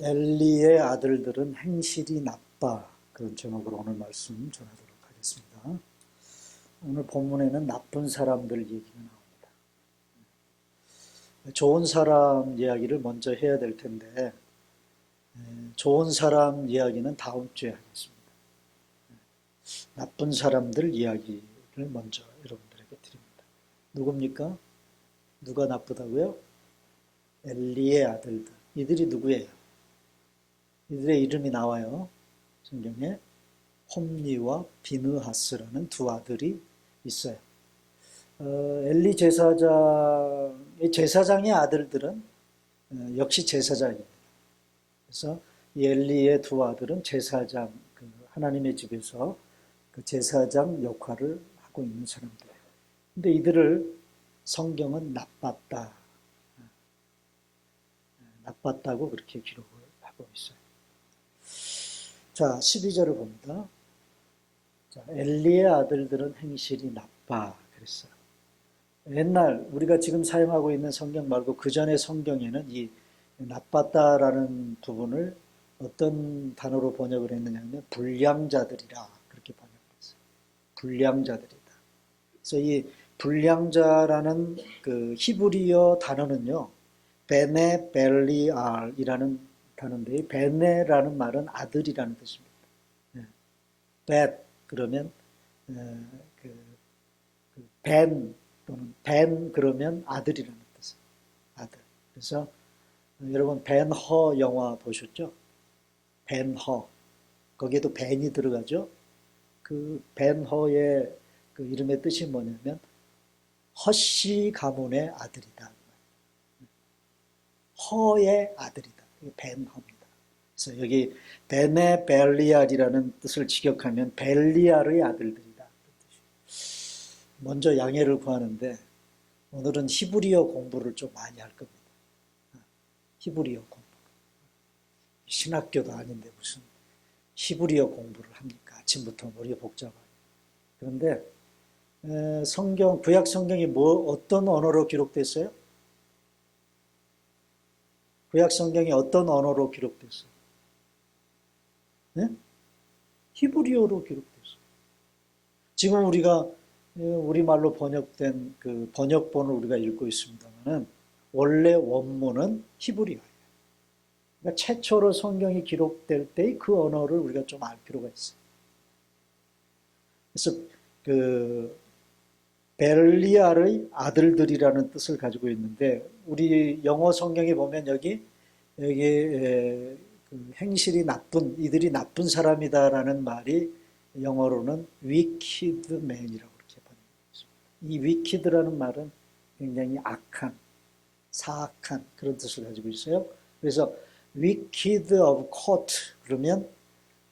엘리의 아들들은 행실이 나빠. 그런 제목으로 오늘 말씀 전하도록 하겠습니다. 오늘 본문에는 나쁜 사람들 얘기가 나옵니다. 좋은 사람 이야기를 먼저 해야 될 텐데 좋은 사람 이야기는 다음 주에 하겠습니다. 나쁜 사람들 이야기를 먼저 여러분들에게 드립니다. 누굽니까? 누가 나쁘다고요? 엘리의 아들들. 이들이 누구예요? 이들의 이름이 나와요. 성경에 홈니와 비느하스라는 두 아들이 있어요. 엘리 제사장의 아들들은 역시 제사장입니다. 그래서 이 엘리의 두 아들은 제사장, 하나님의 집에서 그 제사장 역할을 하고 있는 사람들이에요. 근데 이들을 성경은 나빴다고 그렇게 기록을 하고 있어요. 자, 12절을 봅니다. 자, 엘리의 아들들은 행실이 나빠 그랬어요. 옛날 우리가 지금 사용하고 있는 성경 말고 그 전의 성경에는 이 나빴다라는 부분을 어떤 단어로 번역을 했느냐면 불량자들이라 그렇게 번역했어요. 불량자들이다. 그래서 이 불량자라는 그 히브리어 단어는요, 베네 벨리알이라는 단어인데, 베네라는 말은 아들이라는 뜻입니다. 벳 그러면 벤 또는 벤 그러면 아들이라는 뜻이에요. 아들. 그래서 여러분 벤허 영화 보셨죠? 벤허. 거기에도 벤이 들어가죠. 그 벤허의 그 이름의 뜻이 뭐냐면 허씨 가문의 아들이다. 허의 아들이다. 벤허입니다. 그래서 여기 베네 벨리알이라는 뜻을 직역하면 벨리알의 아들들이다. 먼저 양해를 구하는데 오늘은 히브리어 공부를 좀 많이 할 겁니다. 히브리어 공부. 신학교도 아닌데 무슨 히브리어 공부를 합니까? 아침부터 머리가 복잡하게. 그런데 성경, 구약 성경이 어떤 언어로 기록됐어요? 구약 성경이 어떤 언어로 기록됐어요? 네? 히브리어로 기록됐어요. 지금 우리가 우리말로 번역된 그 번역본을 우리가 읽고 있습니다만은 원래 원문은 히브리어예요. 그러니까 최초로 성경이 기록될 때의 그 언어를 우리가 좀 알 필요가 있어요. 그래서 그 벨리알의 아들들이라는 뜻을 가지고 있는데 우리 영어 성경에 보면 여기 그 행실이 나쁜, 이들이 나쁜 사람이다라는 말이 영어로는 wicked man이라고 이렇게 번역했습니다. 이 wicked라는 말은 굉장히 악한, 사악한 그런 뜻을 가지고 있어요. 그래서 wicked of court 그러면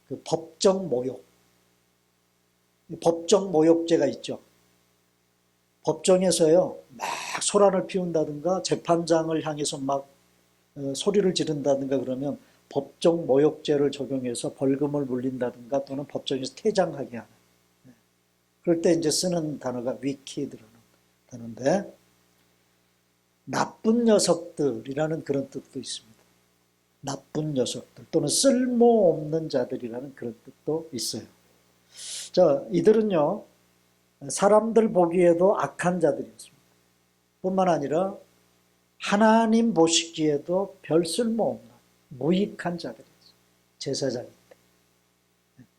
그 법정 모욕, 법정 모욕죄가 있죠. 법정에서요 막 소란을 피운다든가 재판장을 향해서 막 소리를 지른다든가 그러면 법정 모욕죄를 적용해서 벌금을 물린다든가 또는 법정에서 퇴장하게 하는. 그럴 때 이제 쓰는 단어가 wicked라는 단어인데 나쁜 녀석들이라는 그런 뜻도 있습니다. 나쁜 녀석들 또는 쓸모없는 자들이라는 그런 뜻도 있어요. 자, 이들은요 사람들 보기에도 악한 자들이었습니다. 뿐만 아니라 하나님 보시기에도 별 쓸모없는 무익한 자들이었어요. 제사장인데.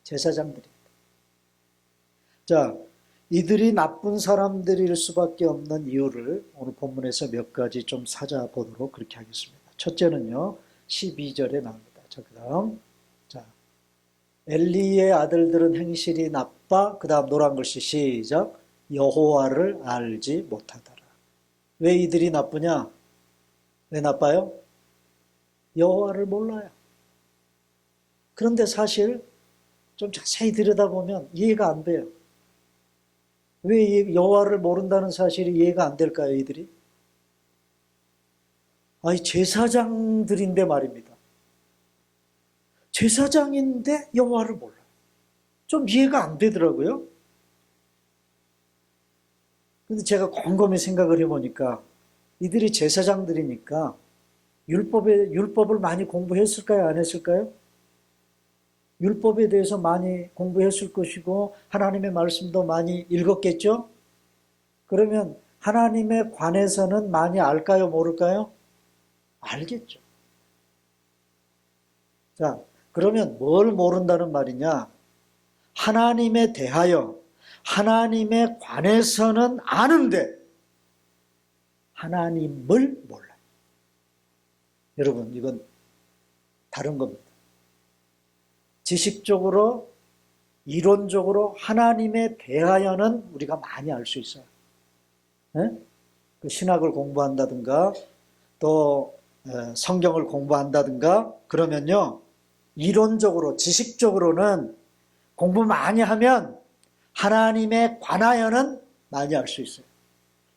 제사장들입니다. 자, 이들이 나쁜 사람들일 수밖에 없는 이유를 오늘 본문에서 몇 가지 좀 찾아보도록 그렇게 하겠습니다. 첫째는요, 12절에 나옵니다. 자, 그 다음. 자, 엘리의 아들들은 행실이 나빠, 그 다음 노란 글씨 시작. 여호와를 알지 못하더라. 왜 이들이 나쁘냐? 왜 나빠요? 여호와를 몰라요. 그런데 사실 좀 자세히 들여다보면 이해가 안 돼요. 왜 여호와를 모른다는 사실이 이해가 안 될까요, 이들이? 아니, 제사장들인데 말입니다. 제사장인데 여호와를 몰라요. 좀 이해가 안 되더라고요. 근데 제가 곰곰이 생각을 해보니까 이들이 제사장들이니까 율법을 많이 공부했을까요? 안 했을까요? 율법에 대해서 많이 공부했을 것이고 하나님의 말씀도 많이 읽었겠죠? 그러면 하나님에 관해서는 많이 알까요? 모를까요? 알겠죠. 자, 그러면 뭘 모른다는 말이냐? 하나님에 대하여, 하나님에 관해서는 아는데 하나님을 몰라요. 여러분, 이건 다른 겁니다. 지식적으로, 이론적으로 하나님에 대하여는 우리가 많이 알 수 있어요. 네? 그 신학을 공부한다든가 또 성경을 공부한다든가 그러면요. 이론적으로, 지식적으로는 공부 많이 하면 하나님에 관하여는 많이 알 수 있어요.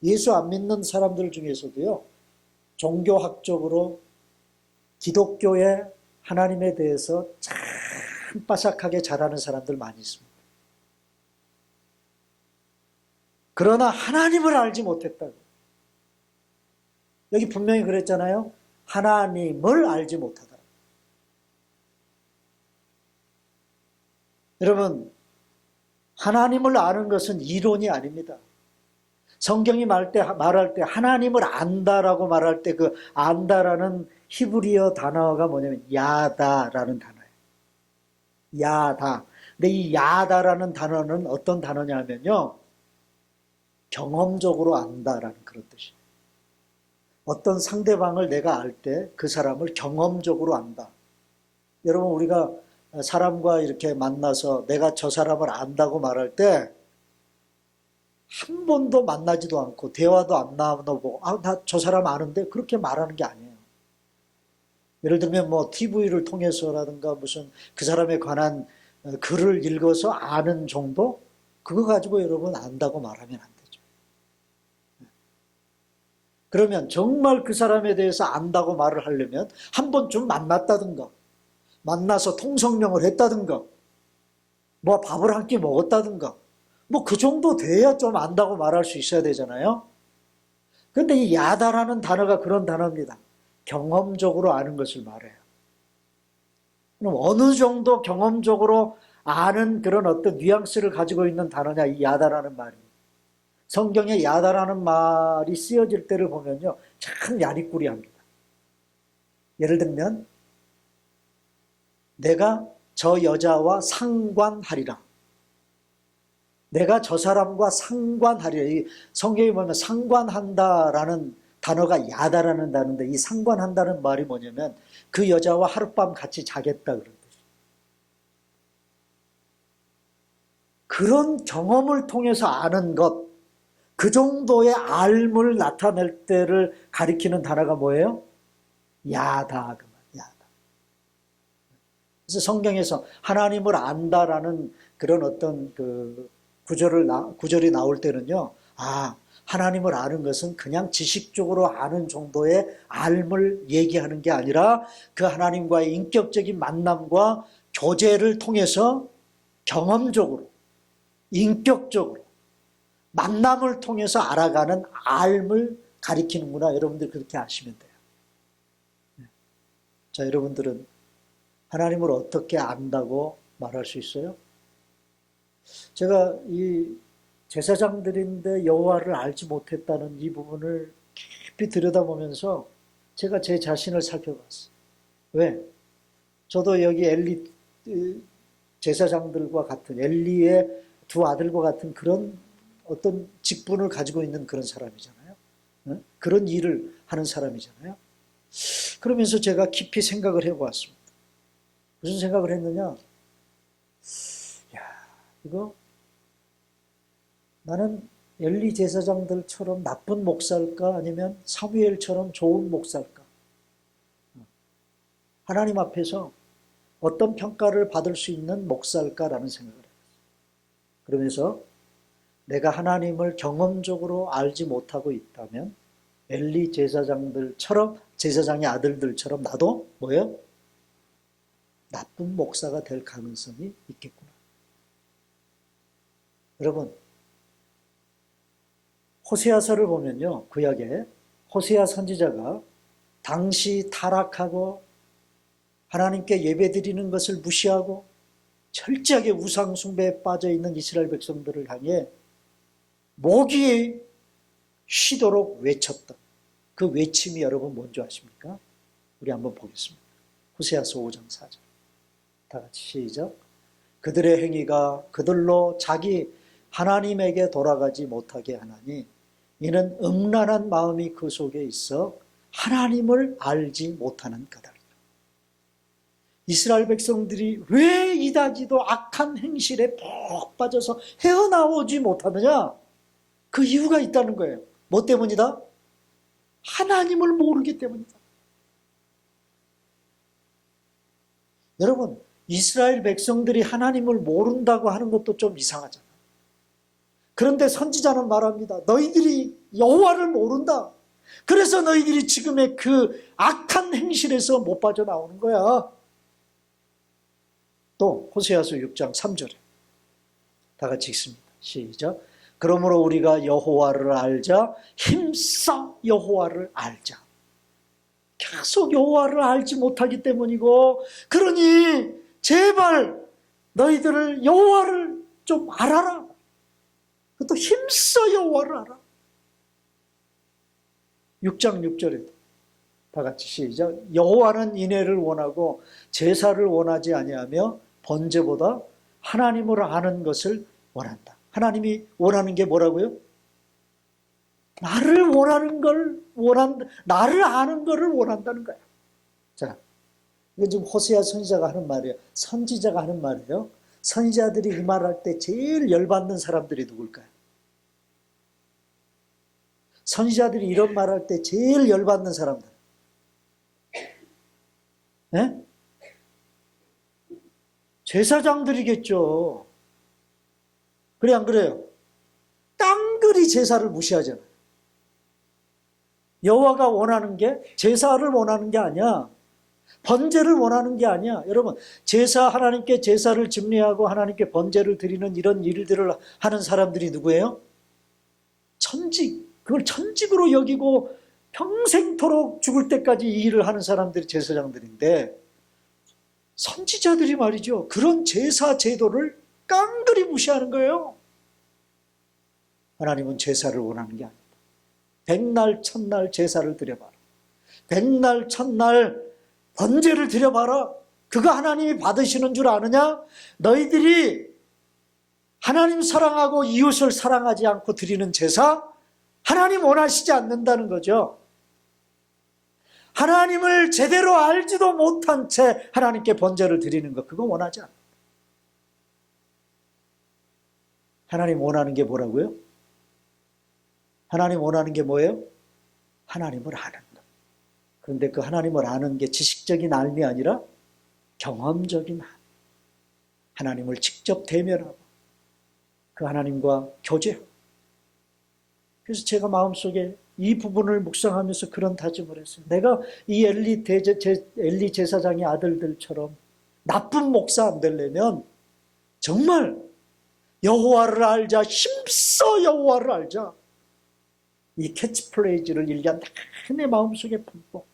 예수 안 믿는 사람들 중에서도요. 종교학적으로 기독교의 하나님에 대해서 참 빠삭하게 잘하는 사람들 많이 있습니다. 그러나 하나님을 알지 못했다고. 여기 분명히 그랬잖아요. 하나님을 알지 못하다. 여러분, 하나님을 아는 것은 이론이 아닙니다. 성경이 말할 때 하나님을 안다라고 말할 때 그 안다라는 히브리어 단어가 뭐냐면 야다라는 단어예요. 야다. 근데 이 야다라는 단어는 어떤 단어냐면요. 경험적으로 안다라는 그런 뜻이에요. 어떤 상대방을 내가 알 때 그 사람을 경험적으로 안다. 여러분 우리가 사람과 이렇게 만나서 내가 저 사람을 안다고 말할 때 한 번도 만나지도 않고 대화도 안 나눠보고 나 저 사람 아는데 그렇게 말하는 게 아니에요. 예를 들면 뭐 TV를 통해서라든가 무슨 그 사람에 관한 글을 읽어서 아는 정도? 그거 가지고 여러분 안다고 말하면 안 되죠. 그러면 정말 그 사람에 대해서 안다고 말을 하려면 한 번쯤 만났다든가 만나서 통성명을 했다든가 뭐 밥을 한 끼 먹었다든가 뭐 그 정도 돼야 좀 안다고 말할 수 있어야 되잖아요. 그런데 이 야다라는 단어가 그런 단어입니다. 경험적으로 아는 것을 말해요. 그럼 어느 정도 경험적으로 아는 그런 어떤 뉘앙스를 가지고 있는 단어냐 이 야다라는 말이. 성경에 야다라는 말이 쓰여질 때를 보면요. 참 야리꾸리합니다. 예를 들면 내가 저 여자와 상관하리라. 내가 저 사람과 상관하리라. 이 성경에 보면 상관한다라는 단어가 야다라는 단어인데 이 상관한다는 말이 뭐냐면 그 여자와 하룻밤 같이 자겠다 그런 뜻이에요. 그런 경험을 통해서 아는 것, 그 정도의 알물 나타낼 때를 가리키는 단어가 뭐예요? 야다. 야다. 그래서 성경에서 하나님을 안다라는 그런 어떤 그 구절이 나올 때는요, 하나님을 아는 것은 그냥 지식적으로 아는 정도의 알을 얘기하는 게 아니라 그 하나님과의 인격적인 만남과 교제를 통해서 경험적으로, 인격적으로, 만남을 통해서 알아가는 알을 가리키는구나. 여러분들 그렇게 아시면 돼요. 자, 여러분들은 하나님을 어떻게 안다고 말할 수 있어요? 제가 이 제사장들인데 여호와를 알지 못했다는 이 부분을 깊이 들여다보면서 제가 제 자신을 살펴봤어요. 왜? 저도 여기 엘리 제사장들과 같은 엘리의 두 아들과 같은 그런 어떤 직분을 가지고 있는 그런 사람이잖아요. 그런 일을 하는 사람이잖아요. 그러면서 제가 깊이 생각을 해보았습니다. 무슨 생각을 했느냐? 이거 나는 엘리 제사장들처럼 나쁜 목사일까 아니면 사무엘처럼 좋은 목사일까? 하나님 앞에서 어떤 평가를 받을 수 있는 목사일까라는 생각을 해요. 그러면서 내가 하나님을 경험적으로 알지 못하고 있다면 엘리 제사장들처럼 제사장의 아들들처럼 나도 뭐예요? 나쁜 목사가 될 가능성이 있겠구나. 여러분 호세아서를 보면요. 구약에 호세아 선지자가 당시 타락하고 하나님께 예배드리는 것을 무시하고 철저하게 우상 숭배에 빠져 있는 이스라엘 백성들을 향해 목이 쉬도록 외쳤던 그 외침이 여러분 뭔지 아십니까? 우리 한번 보겠습니다. 호세아서 5장 4절. 다 같이 시작. 그들의 행위가 그들로 자기 하나님에게 돌아가지 못하게 하나니 이는 음란한 마음이 그 속에 있어 하나님을 알지 못하는 까닭이라. 이스라엘 백성들이 왜 이다지도 악한 행실에 푹 빠져서 헤어나오지 못하느냐? 그 이유가 있다는 거예요. 뭐 때문이다? 하나님을 모르기 때문이다. 여러분, 이스라엘 백성들이 하나님을 모른다고 하는 것도 좀 이상하잖아요. 그런데 선지자는 말합니다. 너희들이 여호와를 모른다. 그래서 너희들이 지금의 그 악한 행실에서 못 빠져나오는 거야. 또 호세아서 6장 3절에 다 같이 읽습니다. 시작. 그러므로 우리가 여호와를 알자. 힘써 여호와를 알자. 계속 여호와를 알지 못하기 때문이고, 그러니 제발 너희들을 여호와를 좀 알아라. 또 힘써 여호와를 알아. 6장 6절에도 다 같이 시작. 여호와는 인애를 원하고 제사를 원하지 아니하며 번제보다 하나님을 아는 것을 원한다. 하나님이 원하는 게 뭐라고요? 나를 아는 것을 원한다는 거야. 자, 이건 지금 호세아 선지자가 하는 말이에요. 선지자가 하는 말이에요. 선지자들이 이 말할 때 제일 열받는 사람들이 누굴까요? 선지자들이 이런 말할 때 제일 열받는 사람들. 네? 제사장들이겠죠. 그래, 안 그래요? 깡그리 제사를 무시하잖아요. 여호와가 원하는 게 제사를 원하는 게 아니야. 번제를 원하는 게 아니야. 여러분, 하나님께 제사를 집례하고 하나님께 번제를 드리는 이런 일들을 하는 사람들이 누구예요? 그걸 천직으로 여기고 평생토록 죽을 때까지 이 일을 하는 사람들이 제사장들인데, 선지자들이 말이죠. 그런 제사 제도를 깡그리 무시하는 거예요. 하나님은 제사를 원하는 게 아닙니다. 백날 첫날 제사를 드려봐라. 백날 첫날 번제를 드려봐라. 그거 하나님이 받으시는 줄 아느냐? 너희들이 하나님 사랑하고 이웃을 사랑하지 않고 드리는 제사, 하나님 원하시지 않는다는 거죠. 하나님을 제대로 알지도 못한 채 하나님께 번제를 드리는 것, 그거 원하지 않아요. 하나님 원하는 게 뭐라고요? 하나님 원하는 게 뭐예요? 하나님을 아는 것. 그런데 그 하나님을 아는 게 지식적인 알미 아니라 경험적인 하나님을 직접 대면하고 그 하나님과 교제하고. 그래서 제가 마음속에 이 부분을 묵상하면서 그런 다짐을 했어요. 내가 이 엘리 제사장의 아들들처럼 나쁜 목사 안 되려면 정말 여호와를 알자, 힘써 여호와를 알자. 이 캐치프레이즈를 1년 내내 마음속에 품고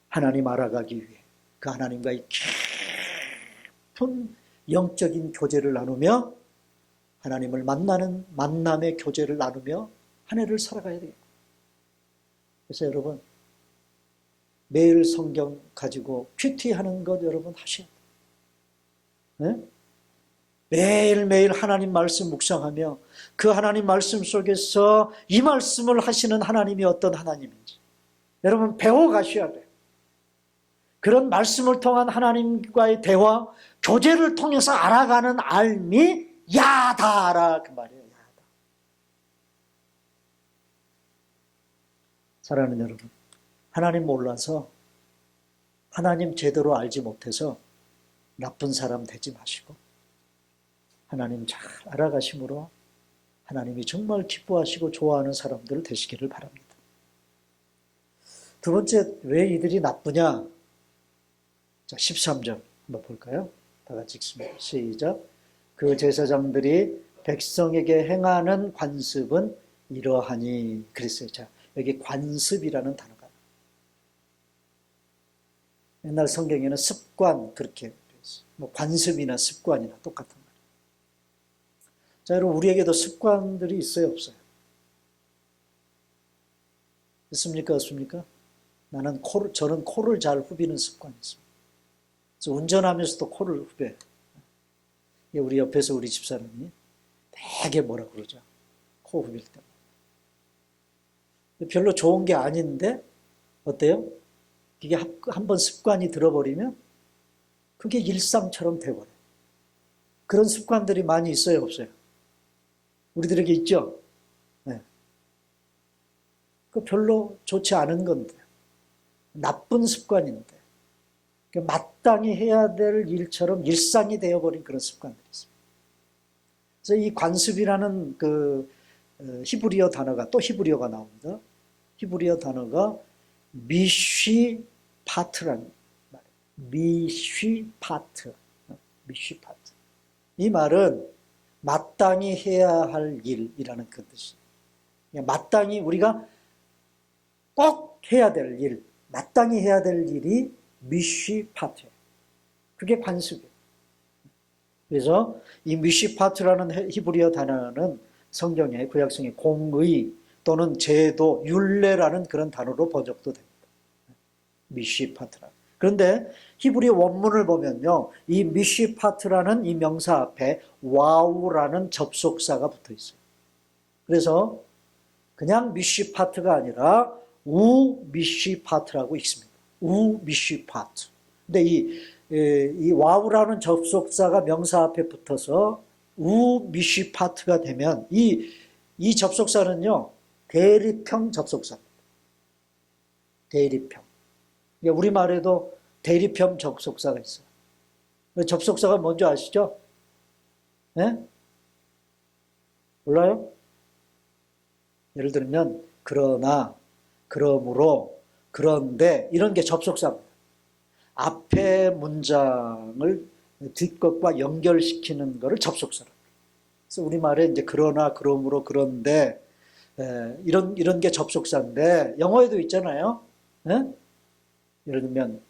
하나님 알아가기 위해 그 하나님과의 깊은 영적인 교제를 나누며 하나님을 만나는 만남의 교제를 나누며 한 해를 살아가야 돼요. 그래서 여러분, 매일 성경 가지고 큐티하는 것 여러분 하셔야 돼요. 네? 매일매일 하나님 말씀 묵상하며 그 하나님 말씀 속에서 이 말씀을 하시는 하나님이 어떤 하나님인지 여러분 배워가셔야 돼요. 그런 말씀을 통한 하나님과의 대화, 교제를 통해서 알아가는 알미 야다라 그 말이에요. 야다. 사랑하는 여러분, 하나님 몰라서 하나님 제대로 알지 못해서 나쁜 사람 되지 마시고 하나님 잘 알아가심으로 하나님이 정말 기뻐하시고 좋아하는 사람들 되시기를 바랍니다. 두 번째, 왜 이들이 나쁘냐? 자, 13절 한번 볼까요? 다 같이 읽습니다. 시작. 그 제사장들이 백성에게 행하는 관습은 이러하니 그랬어요. 자, 여기 관습이라는 단어가 옛날 성경에는 습관 그렇게 되었어요. 뭐 관습이나 습관이나 똑같은 말이에요. 자, 여러분 우리에게도 습관들이 있어요, 없어요? 있습니까, 없습니까? 저는 코를 잘 후비는 습관이 있습니다. 그래서 운전하면서도 코를 후벼요. 우리 옆에서 우리 집사람이 되게 뭐라 그러죠? 코 후빌 때. 별로 좋은 게 아닌데, 어때요? 이게 한번 습관이 들어버리면 그게 일상처럼 돼버려요. 그런 습관들이 많이 있어요, 없어요? 우리들에게 있죠? 네. 그 별로 좋지 않은 건데, 나쁜 습관인데, 마땅히 해야 될 일처럼 일상이 되어버린 그런 습관들이 있습니다. 그래서 이 관습이라는 그 히브리어 단어가, 또 히브리어가 나옵니다. 히브리어 단어가 미쉬파트라는 말이에요. 미쉬파트. 이 말은 마땅히 해야 할 일이라는 그 뜻이에요. 마땅히 우리가 꼭 해야 될 일, 마땅히 해야 될 일이 미쉬파트예요. 그게 관습이에요. 그래서 이 미쉬파트라는 히브리어 단어는 성경의 구약성의 공의 또는 제도, 율례라는 그런 단어로 번역도 됩니다. 미쉬파트라. 그런데 히브리 원문을 보면요, 이 미쉬파트라는 이 명사 앞에 와우라는 접속사가 붙어 있어요. 그래서 그냥 미쉬파트가 아니라 우미쉬파트라고 있습니다. 우미쉬파트. 근데 이 와우라는 접속사가 명사 앞에 붙어서 우미쉬파트가 되면 이 접속사는요, 대립형 접속사입니다. 대립형. 우리말에도 대립형 접속사가 있어요. 접속사가 뭔지 아시죠? 네? 몰라요? 예를 들면 그러나, 그러므로, 그런데 이런 게 접속사입니다. 앞에 문장을 뒷것과 연결시키는 것을 접속사라고 해요. 그래서 우리말에 이제 그러나, 그러므로, 그런데 이런 게 접속사인데 영어에도 있잖아요. 네? 예를 들면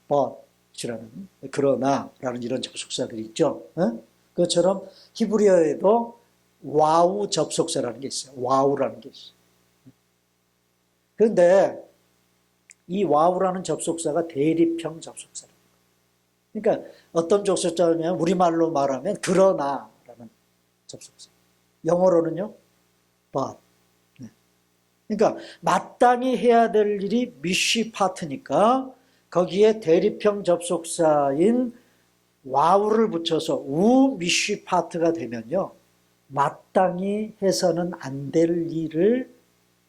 but이라는 그러나라는 이런 접속사들이 있죠. 그것처럼 히브리어에도 와우 접속사라는 게 있어요. 와우라는 게 있어요. 그런데 이 와우라는 접속사가 대립형 접속사입니다. 그러니까 어떤 접속사냐면 우리말로 말하면 그러나라는 접속사. 영어로는요, but. 그러니까 마땅히 해야 될 일이 미쉬파트니까 거기에 대립형 접속사인 와우를 붙여서 우미쉬파트가 되면요, 마땅히 해서는 안 될 일을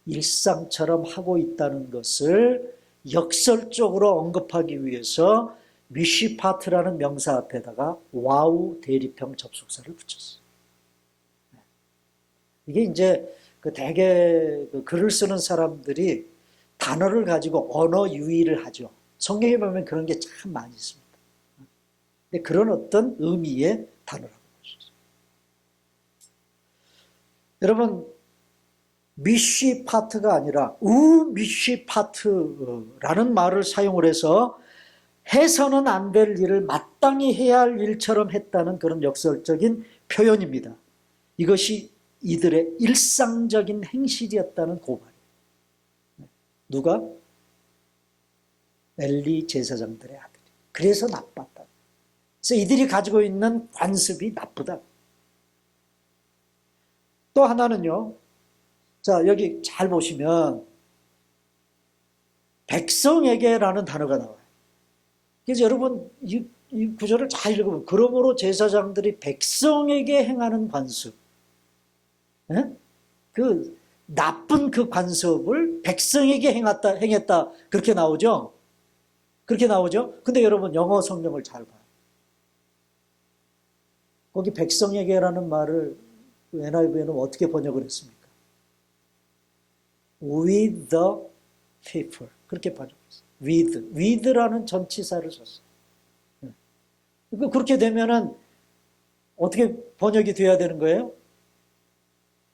일상처럼 하고 있다는 것을 역설적으로 언급하기 위해서 미쉬파트라는 명사 앞에다가 와우 대립형 접속사를 붙였어요. 이게 이제 대개 글을 쓰는 사람들이 단어를 가지고 언어 유희를 하죠. 성경에 보면 그런 게 참 많이 있습니다. 근데 그런 어떤 의미의 단어라고 보시죠. 여러분, 미쉬파트가 아니라 우미쉬파트라는 말을 사용을 해서 해서는 안 될 일을 마땅히 해야 할 일처럼 했다는 그런 역설적인 표현입니다. 이것이 이들의 일상적인 행실이었다는 고발이에요. 누가? 엘리 제사장들의 아들이. 그래서 나빴다. 그래서 이들이 가지고 있는 관습이 나쁘다. 또 하나는요. 자, 여기 잘 보시면 백성에게라는 단어가 나와요. 그래서 여러분 이 구절을 잘 읽어보면 그러므로 제사장들이 백성에게 행하는 관습, 그 나쁜 그 관습을 백성에게 행했다 그렇게 나오죠. 그렇게 나오죠. 근데 여러분 영어 성경을 잘 봐요. 거기 백성에게라는 말을 NIV에는 어떻게 번역을 했습니까? With the people 그렇게 번역했어요. with라는 전치사를 썼어요. 그렇게 되면은 어떻게 번역이 돼야 되는 거예요?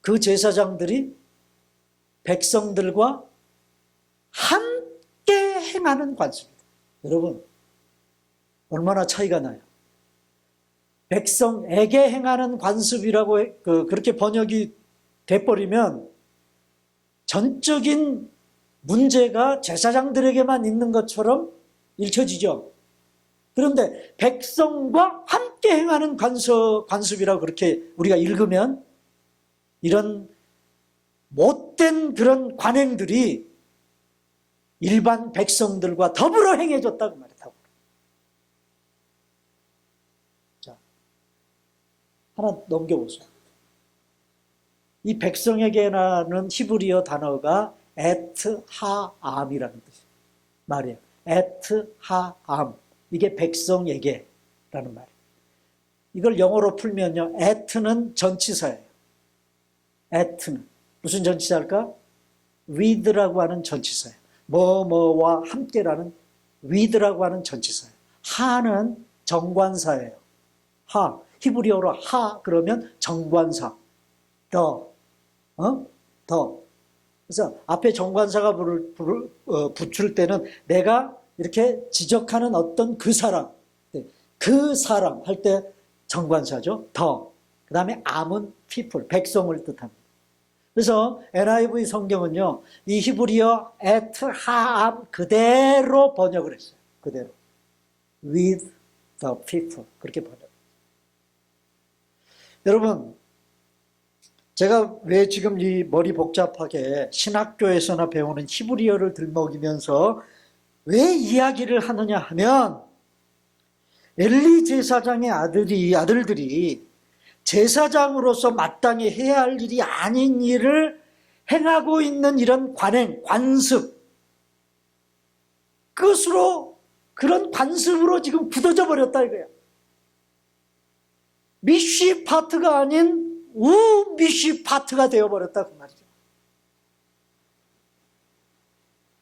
그 제사장들이 백성들과 함께 행하는 관습입니다. 여러분, 얼마나 차이가 나요. 백성에게 행하는 관습이라고 그렇게 번역이 돼버리면 전적인 문제가 제사장들에게만 있는 것처럼 읽혀지죠. 그런데 백성과 함께 행하는 관습이라고 그렇게 우리가 읽으면 이런 못된 그런 관행들이 일반 백성들과 더불어 행해졌다고 말했다고. 자, 하나 넘겨보세요. 이 백성에게라는 히브리어 단어가 에트하암이라는 뜻이에요. 말이에요. 에트하암. 이게 백성에게라는 말이에요. 이걸 영어로 풀면요. 에트는 전치사예요. 에트는. 무슨 전치사일까? with라고 하는 전치사예요. 뭐뭐와 함께라는 with라고 하는 전치사예요. 하는 정관사예요. 하. 히브리어로 하 그러면 정관사. 더. 그래서 앞에 정관사가 붙을 때는 내가 이렇게 지적하는 어떤 그 사람 할 때 정관사죠. 더. 그 다음에 암은 people, 백성을 뜻합니다. 그래서 NIV 성경은요, 이 히브리어 at 하암 그대로 번역을 했어요. 그대로. with the people. 그렇게 번역했어요. 여러분, 제가 왜 지금 이 머리 복잡하게 신학교에서나 배우는 히브리어를 들먹이면서 왜 이야기를 하느냐 하면 엘리 제사장의 아들들이 제사장으로서 마땅히 해야 할 일이 아닌 일을 행하고 있는 이런 관행, 관습, 그런 관습으로 지금 굳어져 버렸다 이거야. 미쉬 파트가 아닌 우미쉬 파트가 되어버렸다 그 말이죠.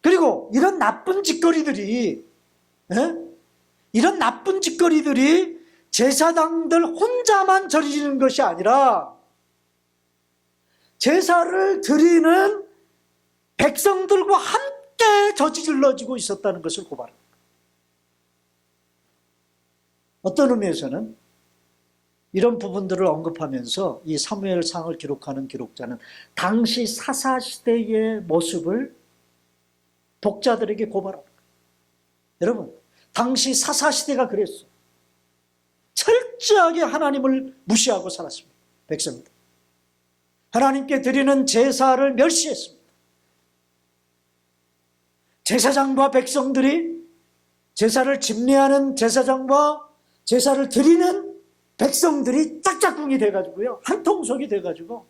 그리고 이런 나쁜 짓거리들이 제사장들 혼자만 저지르는 것이 아니라 제사를 드리는 백성들과 함께 저질러지고 있었다는 것을 고발합니다. 어떤 의미에서는 이런 부분들을 언급하면서 이 사무엘상을 기록하는 기록자는 당시 사사시대의 모습을 독자들에게 고발합니다. 여러분, 당시 사사시대가 그랬어요. 철저하게 하나님을 무시하고 살았습니다. 백성들. 하나님께 드리는 제사를 멸시했습니다. 제사장과 백성들이 제사를 집례하는 제사장과 제사를 드리는 백성들이 짝짝꿍이 돼가지고요. 한 통속이 돼가지고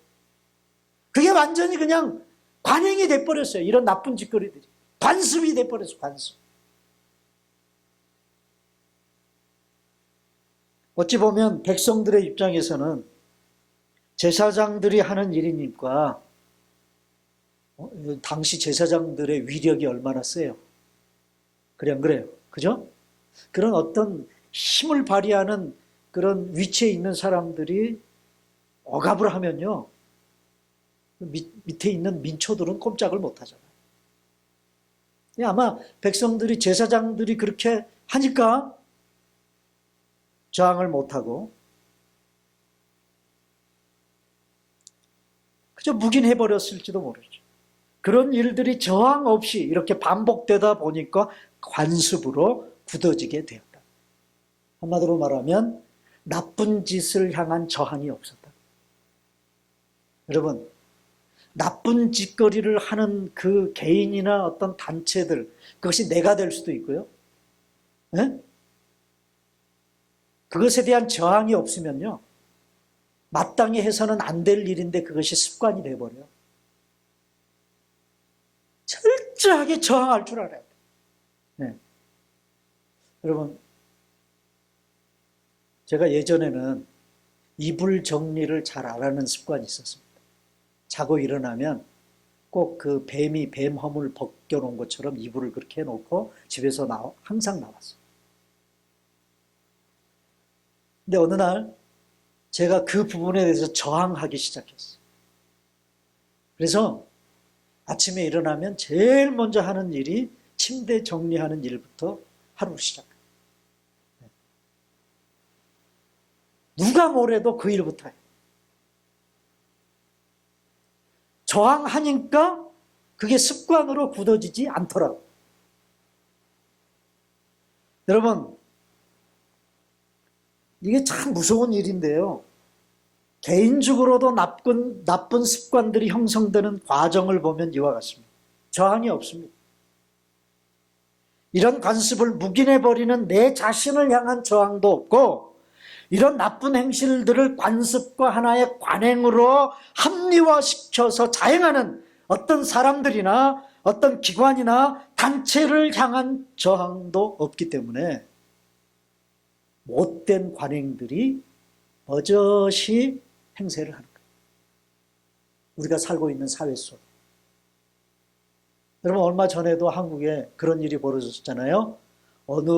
그게 완전히 그냥 관행이 돼버렸어요. 이런 나쁜 짓거리들이. 관습이 돼버렸어요. 관습. 어찌 보면 백성들의 입장에서는 제사장들이 하는 일이니까 당시 제사장들의 위력이 얼마나 세요. 그래 안 그래요? 그죠? 그런 어떤 힘을 발휘하는 그런 위치에 있는 사람들이 억압을 하면요. 밑에 있는 민초들은 꼼짝을 못 하잖아요. 아마 백성들이 제사장들이 그렇게 하니까 저항을 못하고 그저 묵인해버렸을지도 모르죠. 그런 일들이 저항 없이 이렇게 반복되다 보니까 관습으로 굳어지게 되었다. 한마디로 말하면 나쁜 짓을 향한 저항이 없었다. 여러분, 나쁜 짓거리를 하는 그 개인이나 어떤 단체들, 그것이 내가 될 수도 있고요. 네? 그것에 대한 저항이 없으면요. 마땅히 해서는 안 될 일인데 그것이 습관이 돼버려요. 철저하게 저항할 줄 알아야 돼요. 네. 여러분, 제가 예전에는 이불 정리를 잘 안 하는 습관이 있었습니다. 자고 일어나면 꼭 그 뱀이 뱀 허물 벗겨놓은 것처럼 이불을 그렇게 해놓고 집에서 항상 나왔어요. 근데 어느 날 제가 그 부분에 대해서 저항하기 시작했어요. 그래서 아침에 일어나면 제일 먼저 하는 일이 침대 정리하는 일부터 하루를 시작해요. 누가 뭐래도 그 일부터 해요. 저항하니까 그게 습관으로 굳어지지 않더라고요. 여러분, 이게 참 무서운 일인데요. 개인적으로도 나쁜 습관들이 형성되는 과정을 보면 이와 같습니다. 저항이 없습니다. 이런 관습을 묵인해버리는 내 자신을 향한 저항도 없고, 이런 나쁜 행실들을 관습과 하나의 관행으로 합리화시켜서 자행하는 어떤 사람들이나 어떤 기관이나 단체를 향한 저항도 없기 때문에 못된 관행들이 버젓이 행세를 하는 거예요. 우리가 살고 있는 사회 속에. 여러분, 얼마 전에도 한국에 그런 일이 벌어졌잖아요. 어느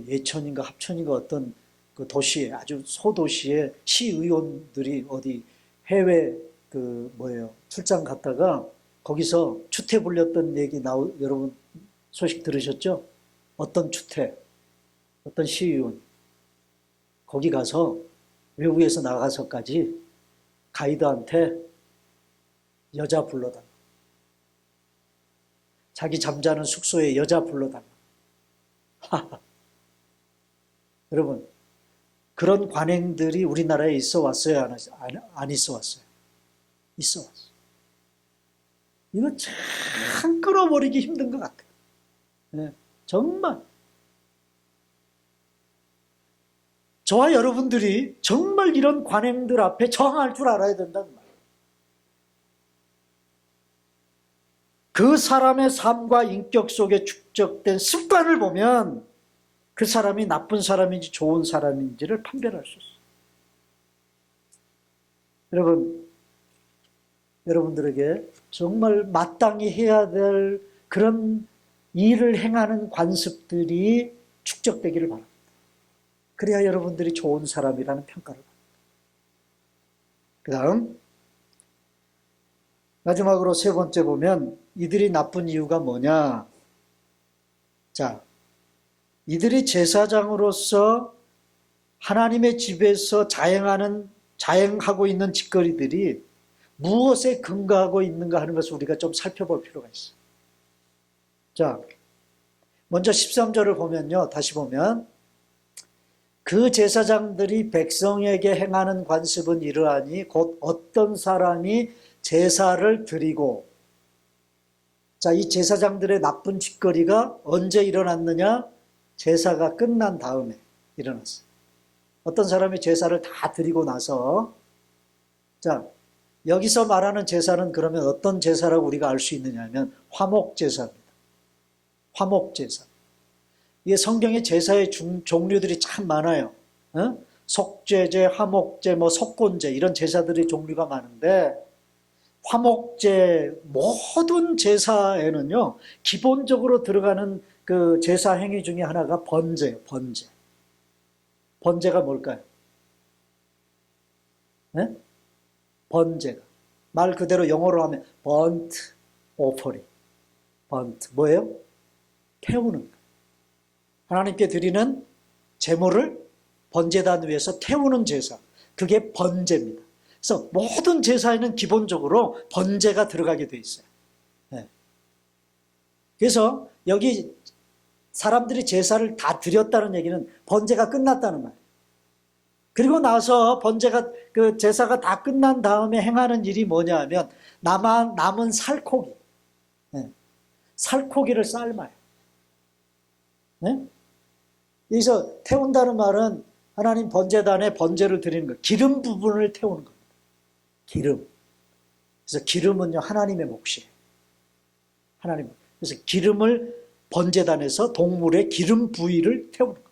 예천인가 합천인가 어떤 그 도시에, 아주 소도시에 시의원들이 어디 해외 출장 갔다가 거기서 추태 불렸던 얘기 여러분 소식 들으셨죠? 어떤 추태, 어떤 시의원 거기 가서 외국에서 나가서까지 가이드한테 여자 불러달라. 자기 잠자는 숙소에 여자 불러달라. 여러분, 그런 관행들이 우리나라에 있어 왔어요? 안 있어 왔어요? 있어 왔어요. 이거 참 끌어버리기 힘든 것 같아요. 네, 정말. 저와 여러분들이 정말 이런 관행들 앞에 저항할 줄 알아야 된다는 말이에요. 그 사람의 삶과 인격 속에 축적된 습관을 보면 그 사람이 나쁜 사람인지 좋은 사람인지를 판별할 수 있어요. 여러분들에게 정말 마땅히 해야 될 그런 일을 행하는 관습들이 축적되기를 바랍니다. 그래야 여러분들이 좋은 사람이라는 평가를 받습니다. 그 다음 마지막으로 세 번째 보면 이들이 나쁜 이유가 뭐냐. 자, 이들이 제사장으로서 하나님의 집에서 자행하고 있는 짓거리들이 무엇에 근거하고 있는가 하는 것을 우리가 좀 살펴볼 필요가 있어요. 자, 먼저 13절을 보면요. 다시 보면 그 제사장들이 백성에게 행하는 관습은 이러하니 곧 어떤 사람이 제사를 드리고, 자, 이 제사장들의 나쁜 짓거리가 언제 일어났느냐? 제사가 끝난 다음에 일어났어요. 어떤 사람이 제사를 다 드리고 나서, 자, 여기서 말하는 제사는 그러면 어떤 제사라고 우리가 알 수 있느냐 하면 화목제사입니다. 화목제사. 이게 성경에 제사의 종류들이 참 많아요. 속죄제, 화목제, 속건제 이런 제사들의 종류가 많은데 화목제 모든 제사에는요 기본적으로 들어가는 그 제사 행위 중에 하나가 번제예요. 번제. 번제가 뭘까요? 네? 번제가 말 그대로 영어로 하면 burnt offering. burnt 뭐예요? 태우는 거. 하나님께 드리는 제물을 번제단 위에서 태우는 제사. 그게 번제입니다. 그래서 모든 제사에는 기본적으로 번제가 들어가게 돼 있어요. 네. 그래서 여기 사람들이 제사를 다 드렸다는 얘기는 번제가 끝났다는 말이에요. 그리고 나서 그 제사가 다 끝난 다음에 행하는 일이 뭐냐 하면 남은 살코기. 네. 살코기를 삶아요. 네? 여기서 태운다는 말은 하나님 번제단에 번제를 드리는 거, 기름 부분을 태우는 겁니다. 기름. 그래서 기름은요 하나님의 몫이에요. 하나님. 그래서 기름을 번제단에서 동물의 기름 부위를 태우는 거예요.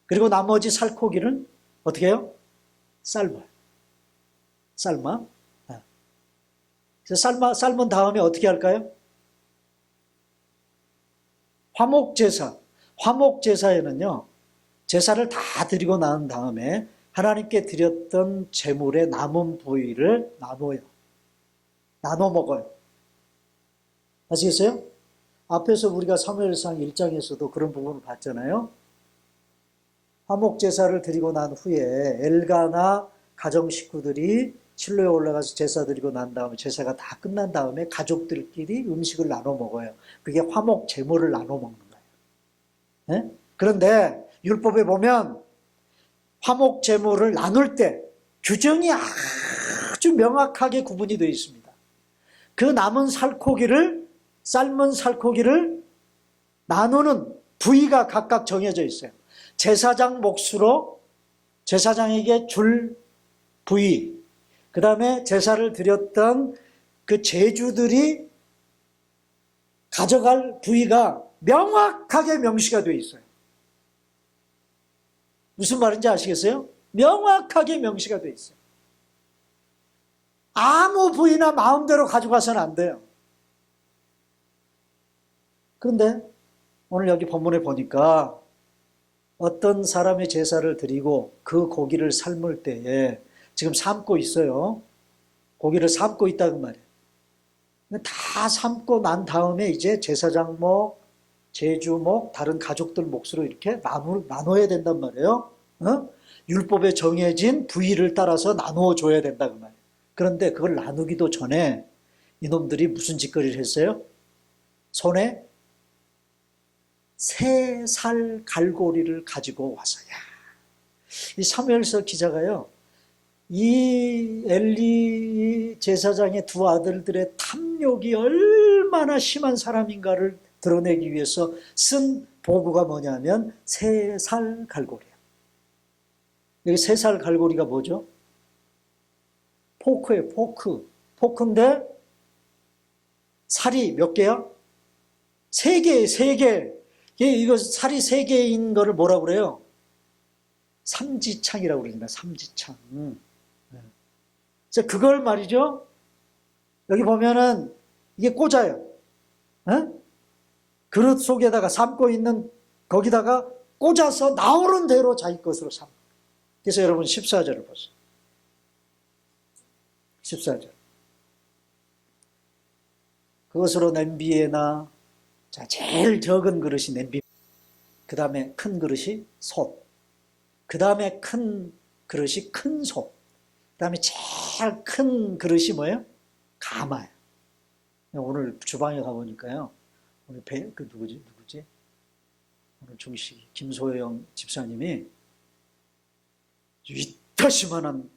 그리고 나머지 살코기는 어떻게 해요? 삶아요. 삶아. 그래서 삶은 다음에 어떻게 할까요? 화목제사. 화목제사에는요, 제사를 다 드리고 난 다음에 하나님께 드렸던 제물의 남은 부위를 나눠요. 나눠 먹어요. 아시겠어요? 앞에서 우리가 사무엘상 1장에서도 그런 부분을 봤잖아요. 화목 제사를 드리고 난 후에 엘가나 가정 식구들이 실로에 올라가서 제사 드리고 난 다음에 제사가 다 끝난 다음에 가족들끼리 음식을 나눠 먹어요. 그게 화목 제물을 나눠 먹는 거예요. 네? 그런데 율법에 보면 화목 제물을 나눌 때 규정이 아주 명확하게 구분이 되어 있습니다. 그 남은 삶은 살코기를 나누는 부위가 각각 정해져 있어요. 제사장 몫으로 제사장에게 줄 부위, 그 다음에 제사를 드렸던 그 제주들이 가져갈 부위가 명확하게 명시가 되어 있어요. 무슨 말인지 아시겠어요? 명확하게 명시가 되어 있어요. 아무 부위나 마음대로 가져가서는 안 돼요. 그런데 오늘 여기 본문에 보니까 어떤 사람의 제사를 드리고 그 고기를 삶을 때에 지금 삶고 있어요. 고기를 삶고 있다는 말이에요. 다 삶고 난 다음에 이제 제사장 목, 제주 목, 다른 가족들 몫으로 이렇게 나눠야 된단 말이에요. 율법에 정해진 부위를 따라서 나누어 줘야 된다 그 말이에요. 그런데 그걸 나누기도 전에 이놈들이 무슨 짓거리를 했어요? 손에 세 살 갈고리를 가지고 와서, 이 사무엘서 기자가요, 이 엘리 제사장의 두 아들들의 탐욕이 얼마나 심한 사람인가를 드러내기 위해서 쓴 보고가 뭐냐면 세 살 갈고리예요. 여기 세 살 갈고리가 뭐죠? 포크예요, 포크. 포크인데 살이 몇 개야? 세 개, 세 개. 이거 살이 세 개인 거를 뭐라고 그래요? 삼지창이라고 그러잖아요. 삼지창. 그래서 그걸 말이죠. 여기 보면은 이게 꽂아요. 그릇 속에다가 삶고 있는 거기다가 꽂아서 나오는 대로 자기 것으로 삼. 그래서 여러분 14절을 보세요. 14절. 그것으로 냄비에나, 자, 제일 적은 그릇이 냄비, 그 다음에 큰 그릇이 솥, 그 다음에 큰 그릇이 큰 솥, 그 다음에 제일 큰 그릇이 뭐예요? 가마예요. 오늘 주방에 가보니까요, 우리 누구지? 오늘 중식 김소영 집사님이 이따시만한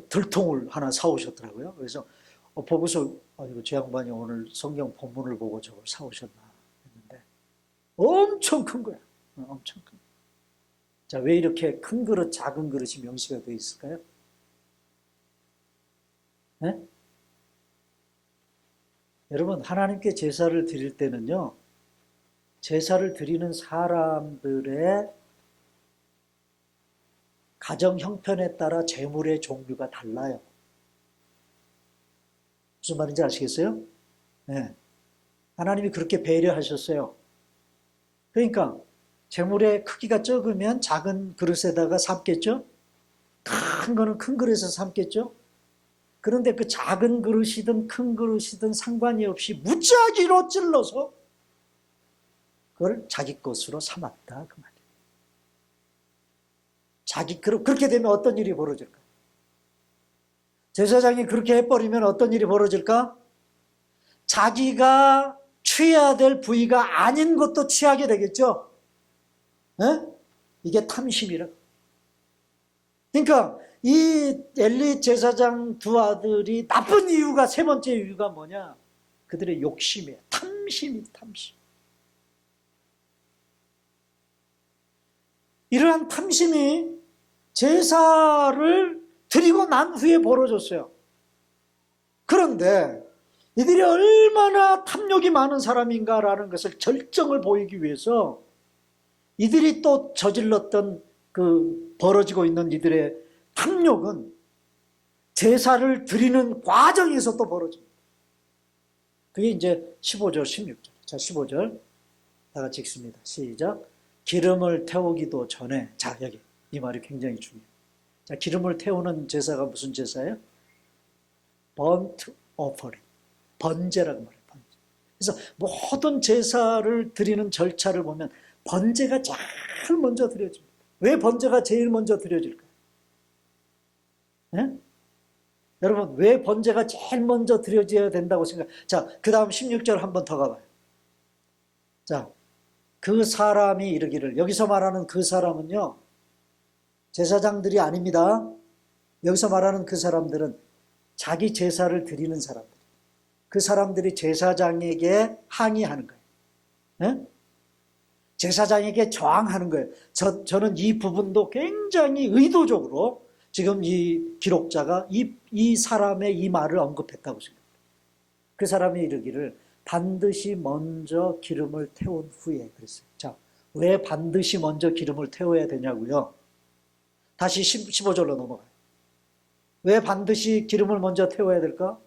들통을 하나 사오셨더라고요. 그래서 보고서 이거 제 양반이 오늘 성경 본문을 보고 저걸 사오셨나 했는데 엄청 큰 거야. 엄청 큰. 자, 왜 이렇게 큰 그릇, 작은 그릇이 명시가 되어 있을까요? 네? 여러분, 하나님께 제사를 드릴 때는요, 제사를 드리는 사람들의 가정 형편에 따라 제물의 종류가 달라요. 무슨 말인지 아시겠어요? 네. 하나님이 그렇게 배려하셨어요. 그러니까 제물의 크기가 적으면 작은 그릇에다가 삶겠죠? 큰 거는 큰 그릇에서 삶겠죠? 그런데 그 작은 그릇이든 큰 그릇이든 상관이 없이 무지하기로 찔러서 그걸 자기 것으로 삼았다 그 말이에요. 그렇게 되면 어떤 일이 벌어질까? 제사장이 그렇게 해버리면 어떤 일이 벌어질까? 자기가 취해야 될 부위가 아닌 것도 취하게 되겠죠? 네? 이게 탐심이라. 그러니까 이 엘리 제사장 두 아들이 나쁜 이유가, 세 번째 이유가 뭐냐? 그들의 욕심이에요. 탐심이 탐심. 이러한 탐심이 제사를 드리고 난 후에 벌어졌어요. 그런데 이들이 얼마나 탐욕이 많은 사람인가라는 것을 절정을 보이기 위해서 이들이 또 저질렀던 벌어지고 있는 이들의 탐욕은 제사를 드리는 과정에서 또 벌어집니다. 그게 이제 15절, 16절. 자, 15절. 다 같이 읽습니다. 시작. 기름을 태우기도 전에, 자, 여기. 이 말이 굉장히 중요해요. 자, 기름을 태우는 제사가 무슨 제사예요? burnt offering. 번제라고 말해요. 번제. 그래서 모든 제사를 드리는 절차를 보면 번제가 제일 먼저 드려집니다. 왜 번제가 제일 먼저 드려질까요? 네? 여러분, 왜 번제가 제일 먼저 드려져야 된다고 자, 그 다음 16절 한 번 더 가봐요. 자, 그 사람이 이르기를, 여기서 말하는 그 사람은요, 제사장들이 아닙니다. 여기서 말하는 그 사람들은 자기 제사를 드리는 사람들. 그 사람들이 제사장에게 항의하는 거예요. 네? 제사장에게 저항하는 거예요. 저는 이 부분도 굉장히 의도적으로 지금 이 기록자가 이 사람의 이 말을 언급했다고 생각해요. 그 사람이 이르기를 반드시 먼저 기름을 태운 후에 그랬어요. 자, 왜 반드시 먼저 기름을 태워야 되냐고요? 다시 15절로 넘어가요. 왜 반드시 기름을 먼저 태워야 될까?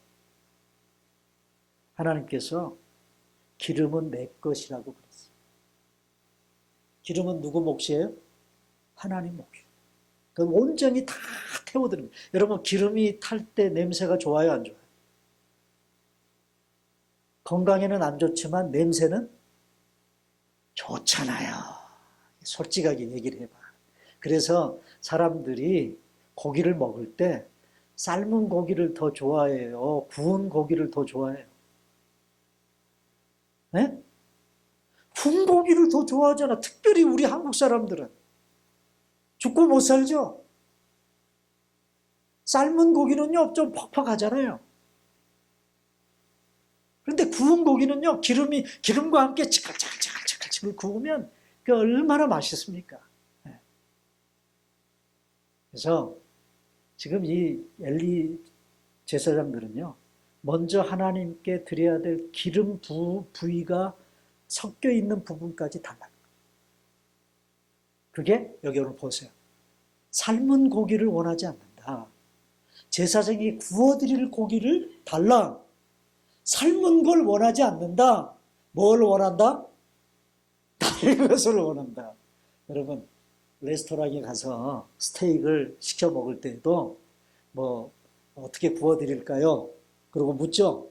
하나님께서 기름은 내 것이라고 그랬어요. 기름은 누구 몫이에요? 하나님 몫이에요. 그 온전히 다 태워드립니다. 여러분, 기름이 탈 때 냄새가 좋아요, 안 좋아요? 건강에는 안 좋지만 냄새는 좋잖아요. 솔직하게 얘기를 해봐. 그래서 사람들이 고기를 먹을 때 삶은 고기를 더 좋아해요? 구운 고기를 더 좋아해요? 네? 구운 고기를 더 좋아하잖아. 특별히 우리 한국 사람들은. 죽고 못 살죠? 삶은 고기는요, 좀 퍽퍽하잖아요. 그런데 구운 고기는요, 기름과 함께 치글치글 구우면 그 얼마나 맛있습니까? 네. 그래서 지금 이 엘리 제사장들은요, 먼저 하나님께 드려야 될 기름 부위가 섞여 있는 부분까지 달라요. 그게 여기 오늘 보세요. 삶은 고기를 원하지 않는다. 제사장이 구워드릴 고기를 달라. 삶은 걸 원하지 않는다. 뭘 원한다? 다른 것을 원한다. 여러분, 레스토랑에 가서 스테이크를 시켜 먹을 때에도 뭐 어떻게 구워드릴까요? 그러고 묻죠.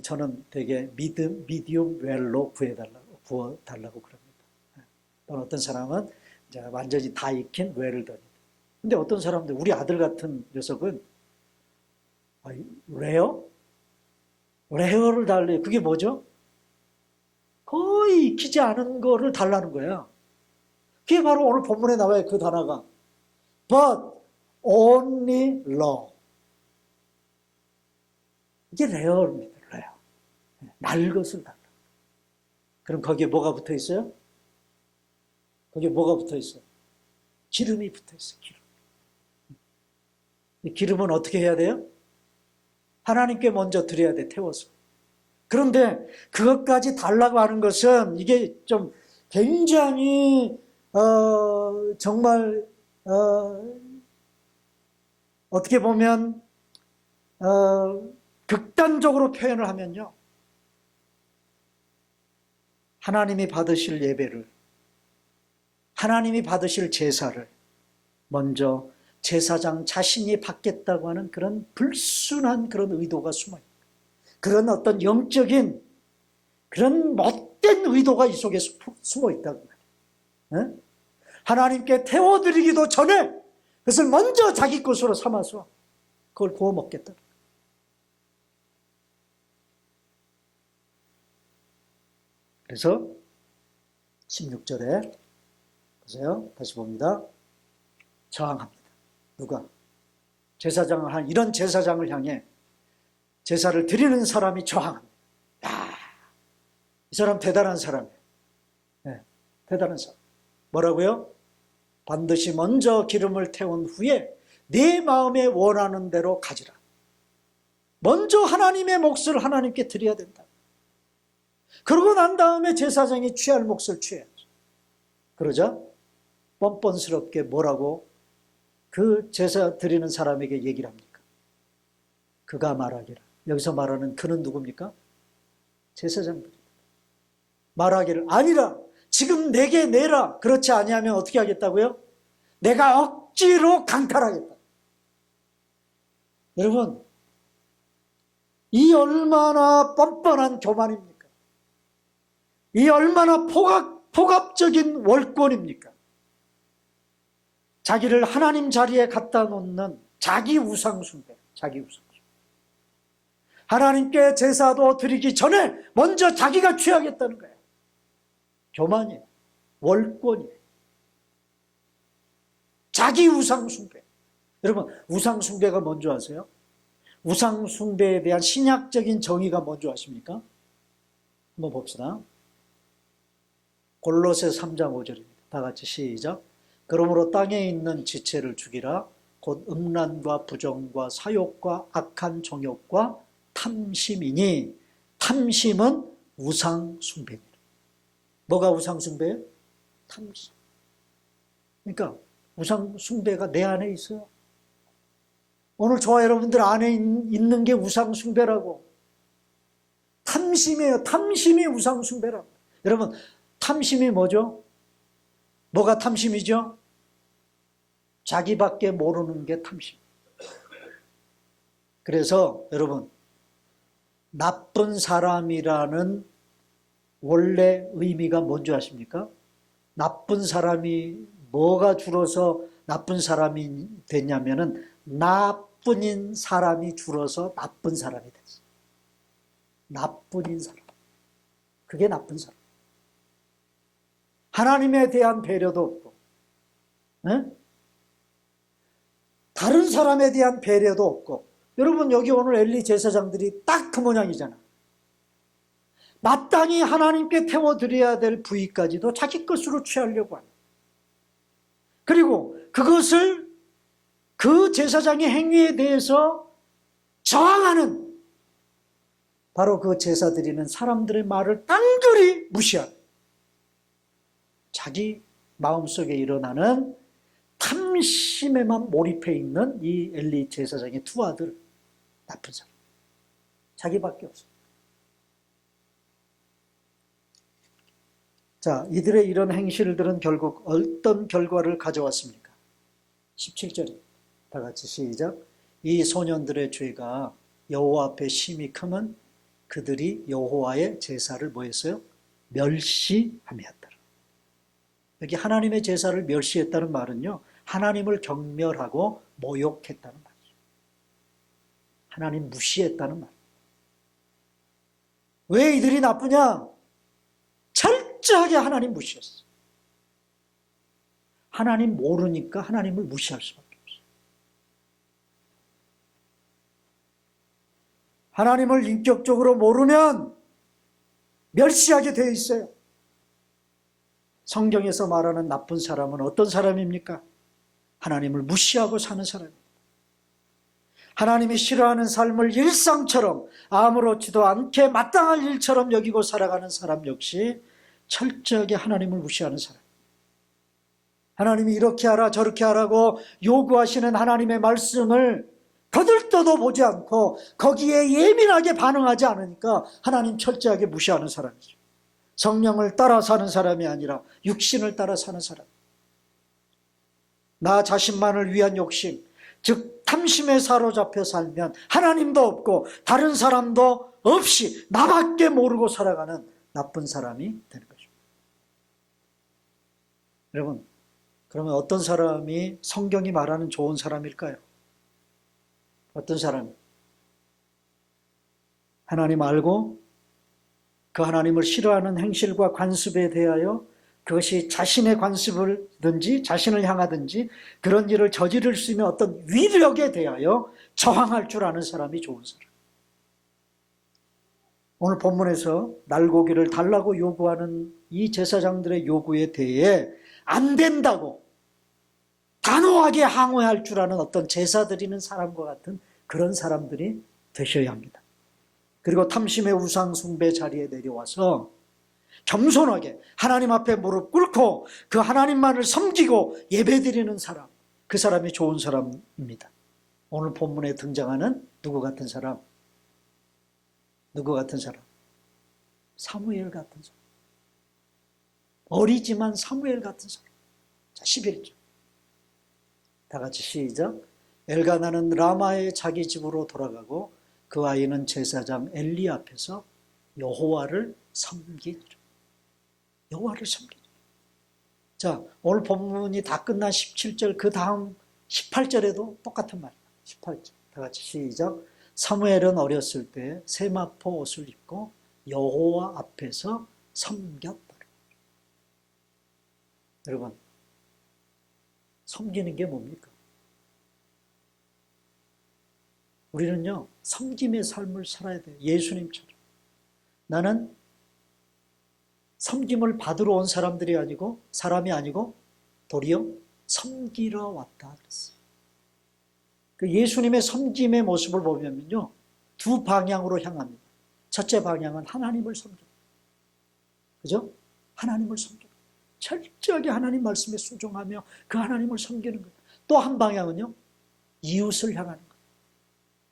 저는 되게 미디움 웰로 구워달라고 그럽니다. 또는 어떤 사람은 이제 완전히 다 익힌 웰을 더니다. 근데 어떤 사람들, 우리 아들 같은 녀석은 레어? 레어를 달래요. 그게 뭐죠? 거의 익히지 않은 거를 달라는 거야. 그게 바로 오늘 본문에 나와요. 그 단어가. But only raw. 이게 레어입니다. 레어. 날 것을 달라. 그럼 거기에 뭐가 붙어 있어요? 거기에 뭐가 붙어 있어요? 기름이 붙어 있어요. 기름. 이 기름은 어떻게 해야 돼요? 하나님께 먼저 드려야 돼. 태워서. 그런데 그것까지 달라고 하는 것은 이게 좀 굉장히 정말 어떻게 보면 극단적으로 표현을 하면요. 하나님이 받으실 예배를, 하나님이 받으실 제사를 먼저 제사장 자신이 받겠다고 하는 그런 불순한 그런 의도가 숨어있다. 그런 어떤 영적인 그런 못된 의도가 이 속에 숨어있다고 말이에요. 네? 하나님께 태워드리기도 전에 그것을 먼저 자기 것으로 삼아서 그걸 구워 먹겠다. 그래서 16절에 보세요. 다시 봅니다. 저항합니다. 누가? 제사장을 한 이런 제사장을 향해 제사를 드리는 사람이 저항합니다. 야, 이 사람 대단한 사람이에요. 네, 대단한 사람. 뭐라고요? 반드시 먼저 기름을 태운 후에 네 마음에 원하는 대로 가지라. 먼저 하나님의 몫을 하나님께 드려야 된다. 그러고 난 다음에 제사장이 취할 몫을 취해야죠. 그러자 뻔뻔스럽게 뭐라고 그 제사 드리는 사람에게 얘기를 합니까? 그가 말하기를. 여기서 말하는 그는 누굽니까? 제사장들입니다. 말하기를 아니라 지금 내게 내라. 그렇지 아니하면 어떻게 하겠다고요? 내가 억지로 강탈하겠다. 여러분, 이 얼마나 뻔뻔한 교만입니까? 이 얼마나 폭압적인 월권입니까? 자기를 하나님 자리에 갖다 놓는 자기 우상 숭배, 자기 우상 숭배. 하나님께 제사도 드리기 전에 먼저 자기가 취하겠다는 거예요. 교만이에요. 월권이에요. 자기 우상 숭배. 여러분, 우상 숭배가 뭔지 아세요? 우상 숭배에 대한 신약적인 정의가 뭔지 아십니까? 한번 봅시다. 골로새 3장 5절입니다. 다 같이 시작. 그러므로 땅에 있는 지체를 죽이라. 곧 음란과 부정과 사욕과 악한 정욕과 탐심이니, 탐심은 우상 숭배입니다. 뭐가 우상 숭배예요? 탐심. 그러니까 우상 숭배가 내 안에 있어요. 오늘 저와 여러분들 안에 있는 게 우상 숭배라고. 탐심이에요. 탐심이 우상 숭배라고. 여러분, 탐심이 뭐죠? 뭐가 탐심이죠? 자기밖에 모르는 게 탐심. 그래서 여러분, 나쁜 사람이라는 원래 의미가 뭔지 아십니까? 나쁜 사람이 뭐가 줄어서 나쁜 사람이 됐냐면은 나뿐인 사람이 줄어서 나쁜 사람이 됐어요. 나뿐인 사람. 그게 나쁜 사람. 하나님에 대한 배려도 없고, 네? 다른 사람에 대한 배려도 없고. 여러분, 여기 오늘 엘리 제사장들이 딱 그 모양이잖아. 마땅히 하나님께 태워드려야 될 부위까지도 자기 것으로 취하려고 하는. 그리고 그것을 그 제사장의 행위에 대해서 저항하는, 바로 그 제사 드리는 사람들의 말을 깡그리 무시하는, 자기 마음속에 일어나는 탐심에만 몰입해 있는 이 엘리 제사장의 두 아들, 나쁜 사람. 자기밖에 없어요. 자, 이들의 이런 행실들은 결국 어떤 결과를 가져왔습니까? 17절입니다. 다 같이 시작. 이 소년들의 죄가 여호와 앞에 심히 크면 그들이 여호와의 제사를 뭐 했어요? 멸시함이었더라. 여기 하나님의 제사를 멸시했다는 말은요, 하나님을 경멸하고 모욕했다는 말이죠. 하나님 무시했다는 말. 왜 이들이 나쁘냐? 철저하게 하나님 무시했어. 하나님 모르니까 하나님을 무시할 수밖에 없어요. 하나님을 인격적으로 모르면 멸시하게 되어 있어요. 성경에서 말하는 나쁜 사람은 어떤 사람입니까? 하나님을 무시하고 사는 사람입니다. 하나님이 싫어하는 삶을 일상처럼 아무렇지도 않게 마땅할 일처럼 여기고 살아가는 사람 역시 철저하게 하나님을 무시하는 사람. 하나님이 이렇게 하라 저렇게 하라고 요구하시는 하나님의 말씀을 거들떠도 보지 않고 거기에 예민하게 반응하지 않으니까 하나님 철저하게 무시하는 사람이죠. 성령을 따라 사는 사람이 아니라 육신을 따라 사는 사람. 나 자신만을 위한 욕심, 즉 탐심에 사로잡혀 살면 하나님도 없고 다른 사람도 없이 나밖에 모르고 살아가는 나쁜 사람이 되는 거죠. 여러분, 그러면 어떤 사람이 성경이 말하는 좋은 사람일까요? 어떤 사람? 하나님 알고 그 하나님을 싫어하는 행실과 관습에 대하여 그것이 자신의 관습을든지 자신을 향하든지 그런 일을 저지를 수 있는 어떤 위력에 대하여 저항할 줄 아는 사람이 좋은 사람. 오늘 본문에서 날고기를 달라고 요구하는 이 제사장들의 요구에 대해 안 된다고 단호하게 항의할 줄 아는 어떤 제사 드리는 사람과 같은 그런 사람들이 되셔야 합니다. 그리고 탐심의 우상 숭배 자리에 내려와서 겸손하게 하나님 앞에 무릎 꿇고 그 하나님만을 섬기고 예배드리는 사람, 그 사람이 좋은 사람입니다. 오늘 본문에 등장하는 누구 같은 사람? 누구 같은 사람? 사무엘 같은 사람. 어리지만 사무엘 같은 사람. 자, 11절. 다 같이 시작. 엘가나는 라마의 자기 집으로 돌아가고 그 아이는 제사장 엘리 앞에서 여호와를 섬기니라. 여호와를 섬기니라. 자, 오늘 본문이 다 끝난 17절, 그 다음 18절에도 똑같은 말이에요. 18절. 다 같이 시작. 사무엘은 어렸을 때 세마포 옷을 입고 여호와 앞에서 섬겼더라. 여러분, 섬기는 게 뭡니까? 우리는요, 섬김의 삶을 살아야 돼요. 예수님처럼. 나는 섬김을 받으러 온 사람이 아니고 도리어 섬기러 왔다 그랬어요. 그 예수님의 섬김의 모습을 보면요, 두 방향으로 향합니다. 첫째 방향은 하나님을 섬기는, 그죠? 하나님을 섬기는, 철저하게 하나님 말씀에 순종하며 그 하나님을 섬기는 거예요. 또 한 방향은요, 이웃을 향하는 거예요.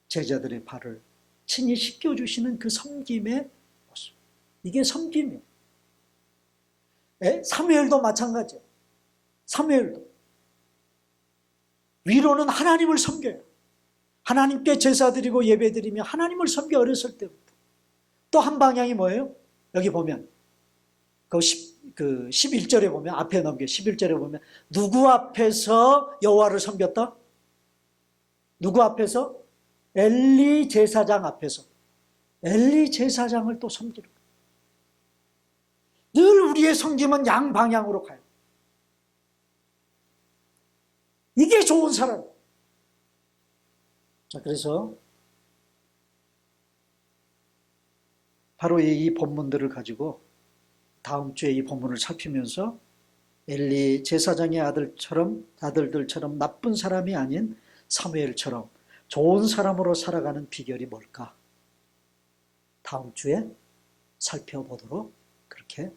제자들의 발을 친히 씻겨주시는 그 섬김의 모습. 이게 섬김이에요. 사무엘도 마찬가지예요. 사무엘도 위로는 하나님을 섬겨요. 하나님께 제사드리고 예배드리며 하나님을 섬겨 어렸을 때부터. 또 한 방향이 뭐예요? 여기 보면 그 11절에 보면, 앞에 넘겨 11절에 보면 누구 앞에서 여호와를 섬겼다? 누구 앞에서? 엘리 제사장 앞에서. 엘리 제사장을 또 섬기는 거예요. 늘 우리의 섬김은 양방향으로 가요. 이게 좋은 사람. 자, 그래서 바로 이 본문들을 가지고 다음 주에 이 본문을 살피면서 엘리 제사장의 아들들처럼 나쁜 사람이 아닌 사무엘처럼 좋은 사람으로 살아가는 비결이 뭘까? 다음 주에 살펴보도록 그렇게